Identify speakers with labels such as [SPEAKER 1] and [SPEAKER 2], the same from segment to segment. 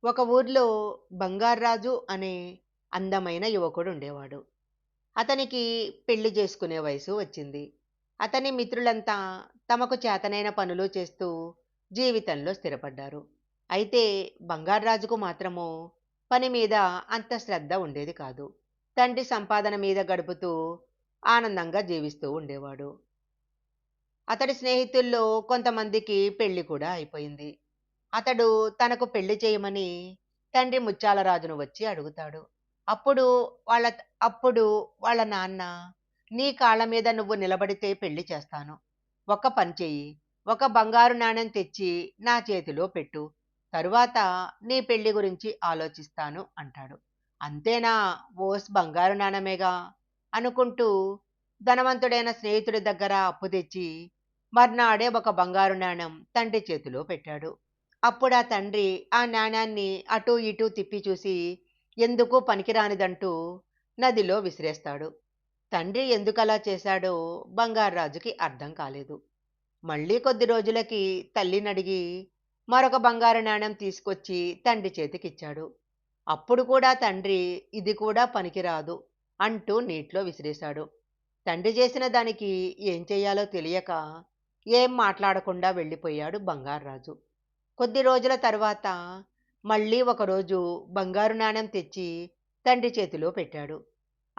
[SPEAKER 1] ఒక ఊర్లో బంగార్రాజు అనే అందమైన యువకుడు ఉండేవాడు. అతనికి పెళ్లి చేసుకునే వయసు వచ్చింది. అతని మిత్రులంతా తమకు చేతనైన పనులు చేస్తూ జీవితంలో స్థిరపడ్డారు. అయితే బంగార్రాజుకు మాత్రము పని మీద అంత శ్రద్ధ ఉండేది కాదు. తండ్రి సంపాదన మీద గడుపుతూ ఆనందంగా జీవిస్తూ ఉండేవాడు. అతడి స్నేహితుల్లో కొంతమందికి పెళ్లి కూడా అయిపోయింది. అతడు తనకు పెళ్లి చేయమని తండ్రి ముత్యాలరాజును వచ్చి అడుగుతాడు. అప్పుడు వాళ్ళ అప్పుడు వాళ్ళ నాన్న, "నీ కాళ్ళ మీద నువ్వు నిలబడితే పెళ్లి చేస్తాను. ఒక్క పని చెయ్యి. ఒక బంగారు నాణెం తెచ్చి నా చేతిలో పెట్టు. తరువాత నీ పెళ్లి గురించి ఆలోచిస్తాను" అంటాడు. అంతేనా? ఓస్ బంగారు నాణెమేగా అనుకుంటూ ధనవంతుడైన స్నేహితుడి దగ్గర అప్పు తెచ్చి మర్నాడే ఒక బంగారు నాణెం తండ్రి చేతిలో పెట్టాడు. అప్పుడా తండ్రి ఆ నాణాన్ని అటూ ఇటూ తిప్పి చూసి ఎందుకు పనికిరానిదంటూ నదిలో విసిరేస్తాడు. తండ్రి ఎందుకలా చేశాడో బంగార్రాజుకి అర్థం కాలేదు. మళ్ళీ కొద్ది రోజులకి తల్లినడిగి మరొక బంగారు నాణెం తీసుకొచ్చి తండ్రి చేతికిచ్చాడు. అప్పుడు కూడా తండ్రి ఇది కూడా పనికిరాదు అంటూ నీటిలో విసిరేశాడు. తండ్రి చేసిన దానికి ఏం చెయ్యాలో తెలియక ఏం మాట్లాడకుండా వెళ్ళిపోయాడు బంగార్రాజు. కొద్ది రోజుల తర్వాత మళ్ళీ ఒకరోజు బంగారు నాణెం తెచ్చి తండ్రి చేతిలో పెట్టాడు.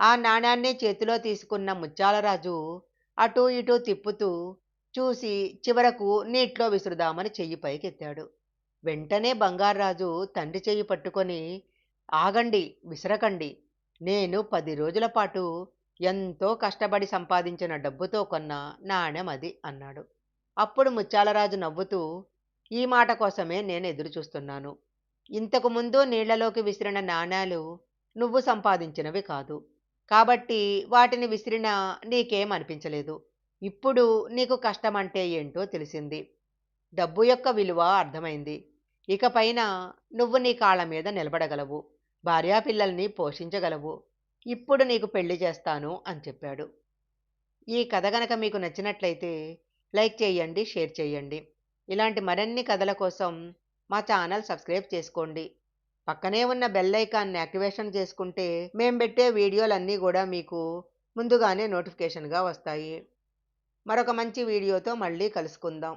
[SPEAKER 1] ఆ నాణాన్నే చేతిలో తీసుకున్న ముత్యాలరాజు అటూ ఇటూ తిప్పుతూ చూసి చివరకు నీటిలో విసురుదామని చెయ్యి పైకెత్తాడు. వెంటనే బంగార్రాజు తండ్రి చెయ్యి పట్టుకొని, "ఆగండి, విసరకండి. నేను 10 రోజుల పాటు ఎంతో కష్టపడి సంపాదించిన డబ్బుతో కొన్న నాణెం అది" అన్నాడు. అప్పుడు ముత్యాలరాజు నవ్వుతూ, "ఈ మాట కోసమే నేను ఎదురు చూస్తున్నాను. ఇంతకు ముందు నీళ్లలోకి విసిరిన నాణేలు నువ్వు సంపాదించినవి కాదు. కాబట్టి వాటిని విసిరినా నీకేం అనిపించలేదు. ఇప్పుడు నీకు కష్టమంటే ఏంటో తెలిసింది. డబ్బు యొక్క విలువ అర్థమైంది. ఇకపైన నువ్వు నీ కాళ్ళ మీద నిలబడగలవు. భార్యాపిల్లల్ని పోషించగలవు. ఇప్పుడు నీకు పెళ్లి చేస్తాను" అని చెప్పాడు. ఈ కథ గనక మీకు నచ్చినట్లయితే లైక్ చేయండి, షేర్ చేయండి. ఇలాంటి మరిన్ని కథల కోసం మా ఛానల్ సబ్స్క్రైబ్ చేసుకోండి. పక్కనే ఉన్న బెల్ ఐకాన్ని యాక్టివేషన్ చేసుకుంటే మేము పెట్టే వీడియోలన్నీ కూడా మీకు ముందుగానే నోటిఫికేషన్గా వస్తాయి. మరొక మంచి వీడియోతో మళ్ళీ కలుసుకుందాం.